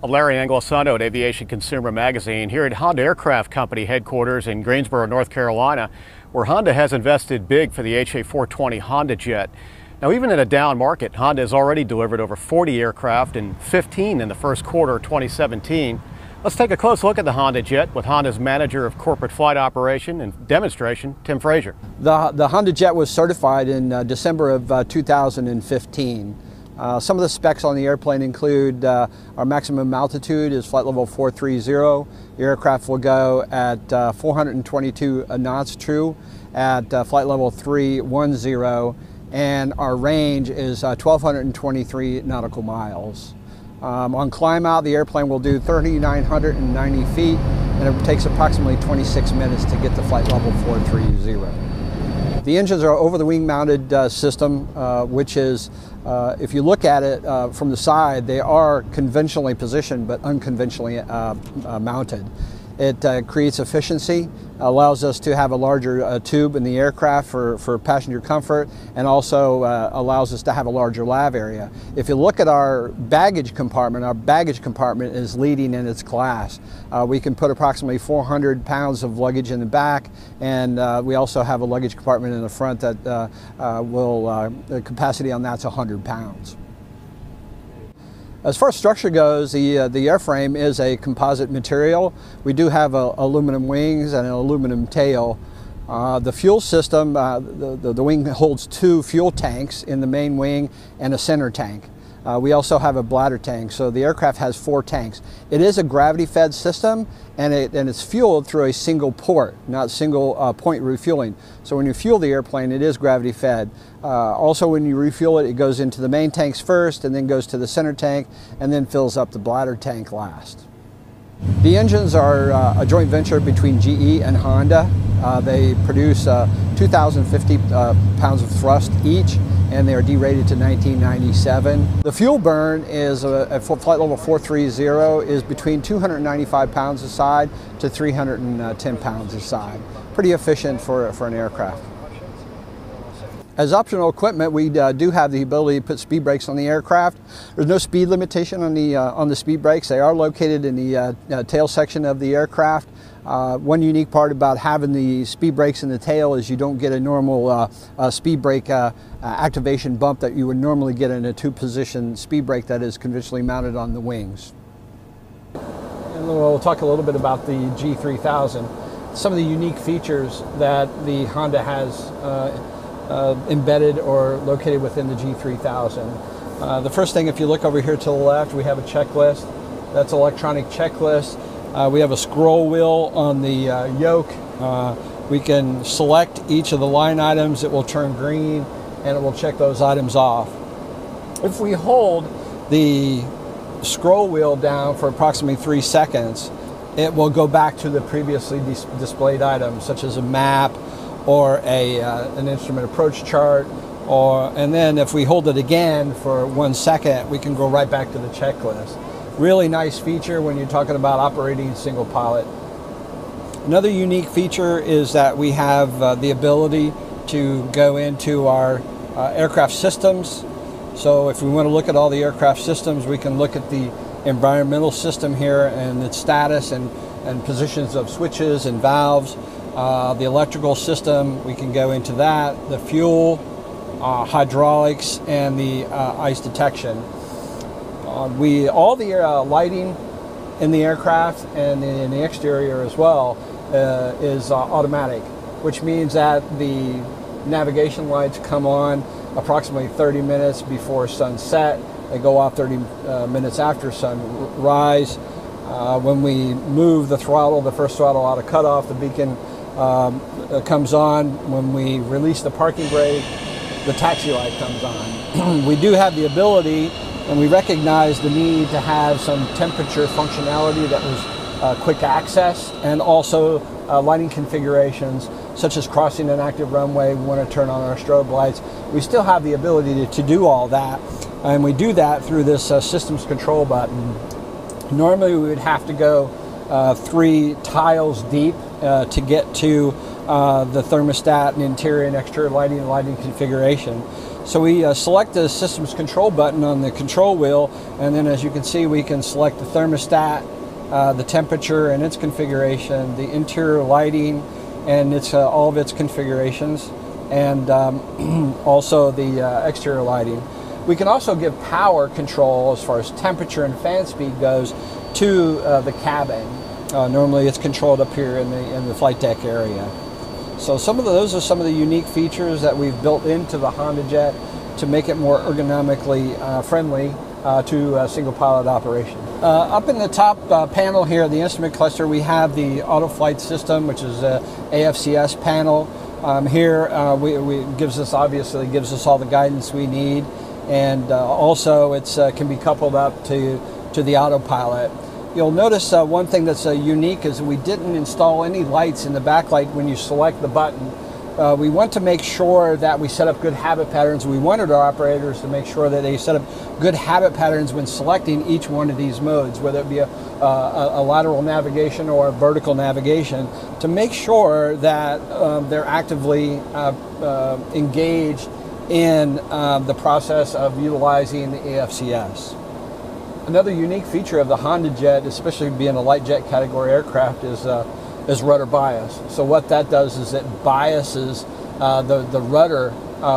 I'm Larry Anglisano at Aviation Consumer Magazine here at Honda Aircraft Company headquarters in Greensboro, North Carolina, where Honda has invested big for the HA420 HondaJet. Now, even in a down market, Honda has already delivered over 40 aircraft and 15 in the first quarter of 2017. Let's take a close look at the HondaJet with Honda's Manager of Corporate Flight Operation and Demonstration, Tim Frazier. The HondaJet was certified in December of 2015. Some of the specs on the airplane include our maximum altitude is flight level 430. The aircraft will go at 422 knots true at flight level 310, and our range is 1,223 nautical miles. On climb out, the airplane will do 3,990 feet, and it takes approximately 26 minutes to get to flight level 430. The engines are over-the-wing mounted system, which is, if you look at it from the side, they are conventionally positioned but unconventionally mounted. It creates efficiency, allows us to have a larger tube in the aircraft for passenger comfort, and also allows us to have a larger lav area. If you look at our baggage compartment is leading in its class. We can put approximately 400 pounds of luggage in the back, and we also have a luggage compartment in the front that the capacity on that's 100 pounds. As far as structure goes, the airframe is a composite material. We do have aluminum wings and an aluminum tail. The fuel system, the wing holds 2 fuel tanks in the main wing and a center tank. We also have a bladder tank, so the aircraft has 4 tanks. It is a gravity-fed system, and it's fueled through a single port, not single point refueling. So when you fuel the airplane, it is gravity-fed. Also, when you refuel it, it goes into the main tanks first, and then goes to the center tank, and then fills up the bladder tank last. The engines are a joint venture between GE and Honda. They produce 2,050 pounds of thrust each, and they are derated to 1997. The fuel burn is at flight level 430 is between 295 pounds a side to 310 pounds a side. Pretty efficient for an aircraft. As optional equipment, we do have the ability to put speed brakes on the aircraft. There's no speed limitation on the speed brakes. They are located in the tail section of the aircraft. One unique part about having the speed brakes in the tail is you don't get a normal speed brake activation bump that you would normally get in a 2-position speed brake that is conventionally mounted on the wings. And we'll talk a little bit about the G3000. Some of the unique features that the Honda has embedded or located within the G3000. The first thing, if you look over here to the left, we have a checklist. That's an electronic checklist. We have a scroll wheel on the yoke. We can select each of the line items. It will turn green, and it will check those items off. If we hold the scroll wheel down for approximately 3 seconds, it will go back to the previously displayed items, such as a map or an instrument approach chart. And then if we hold it again for 1 second, we can go right back to the checklist. Really nice feature when you're talking about operating single pilot. Another unique feature is that we have the ability to go into our aircraft systems. So if we want to look at all the aircraft systems, we can look at the environmental system here and its status and positions of switches and valves. The electrical system, we can go into that, the fuel, hydraulics, and the ice detection. All the lighting in the aircraft and in the exterior as well is automatic, which means that the navigation lights come on approximately 30 minutes before sunset. They go off 30 minutes after sunrise. When we move the throttle, the first throttle out of cutoff, the beacon comes on. When we release the parking brake, the taxi light comes on. We do have the ability, and we recognize the need to have some temperature functionality that was quick access, and also lighting configurations such as crossing an active runway. We want to turn on our strobe lights. We still have the ability to do all that, and we do that through this systems control button. Normally we would have to go 3 tiles deep to get to the thermostat and interior and exterior lighting and lighting configuration. So we select the systems control button on the control wheel, and then as you can see, we can select the thermostat, the temperature and its configuration, the interior lighting and all of its configurations, and also the exterior lighting. We can also give power control as far as temperature and fan speed goes to the cabin. Normally it's controlled up here in the flight deck area. So those are some of the unique features that we've built into the HondaJet to make it more ergonomically friendly to single pilot operation. Up in the top panel here, the instrument cluster, we have the auto flight system, which is a AFCS panel. Here obviously gives us all the guidance we need, and also it can be coupled up to the autopilot. You'll notice one thing that's unique is we didn't install any lights in the backlight when you select the button. We want to make sure that we set up good habit patterns. We wanted our operators to make sure that they set up good habit patterns when selecting each one of these modes, whether it be a lateral navigation or a vertical navigation, to make sure that they're actively engaged in the process of utilizing the AFCS. Another unique feature of the HondaJet, especially being a light jet category aircraft, is rudder bias. So what that does is it biases the rudder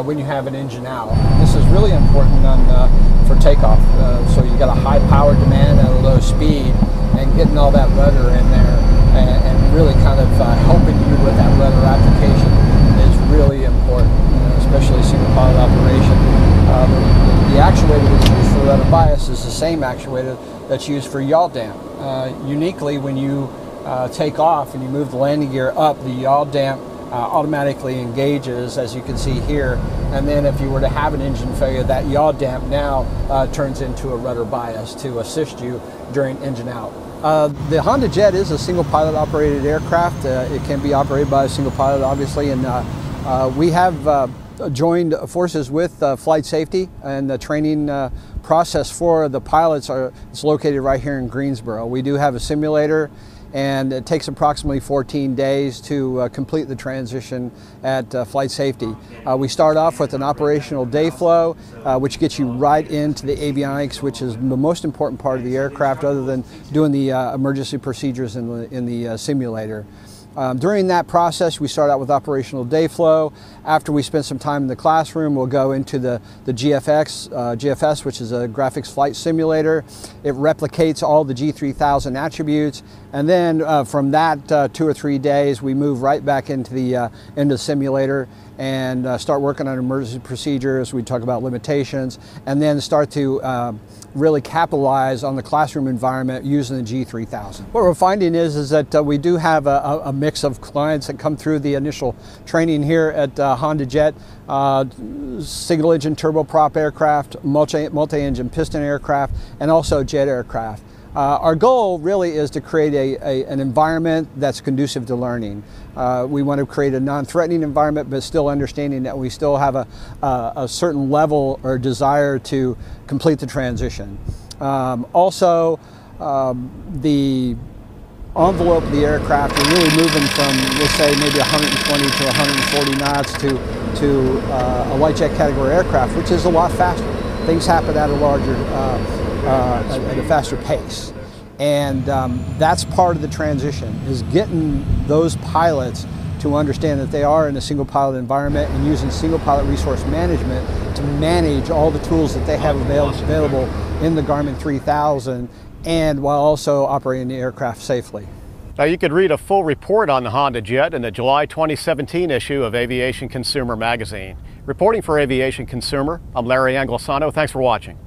when you have an engine out. This is really important for takeoff. So you got a high power demand at a low speed, and getting all that rudder in there and really kind of helping you with that rudder application is really important, especially single pilot operation. The actuator that's used for rudder bias is the same actuator that's used for yaw damp. Uniquely, when you take off and you move the landing gear up, the yaw damp automatically engages, as you can see here, and then if you were to have an engine failure, that yaw damp now turns into a rudder bias to assist you during engine out. The HondaJet is a single pilot operated aircraft. It can be operated by a single pilot, obviously, and we have joined forces with flight safety, and the training process for the pilots is located right here in Greensboro. We do have a simulator, and it takes approximately 14 days to complete the transition at flight safety. We start off with an operational day flow, which gets you right into the avionics, which is the most important part of the aircraft other than doing the emergency procedures in the simulator. During that process, we start out with operational day flow. After we spend some time in the classroom, we'll go into the GFS, which is a graphics flight simulator. It replicates all the G3000 attributes, and then from that 2 or 3 days, we move right back into the simulator and start working on emergency procedures. We talk about limitations, and then start to really capitalize on the classroom environment using the G3000. What we're finding is that we do have a mix of clients that come through the initial training here at HondaJet, single engine turboprop aircraft, multi-engine piston aircraft, and also jet aircraft. Our goal really is to create an environment that's conducive to learning. We want to create a non-threatening environment, but still understanding that we still have a certain level or desire to complete the transition. Also, the envelope of the aircraft, we're really moving from, let's say, maybe 120 to 140 knots to a light jet category aircraft, which is a lot faster. Things happen at a faster pace. And that's part of the transition, is getting those pilots to understand that they are in a single pilot environment and using single pilot resource management to manage all the tools that they have available in the Garmin 3000, and while also operating the aircraft safely. Now, you could read a full report on the HondaJet in the July 2017 issue of Aviation Consumer magazine. Reporting for Aviation Consumer, I'm Larry Anglisano. Thanks for watching.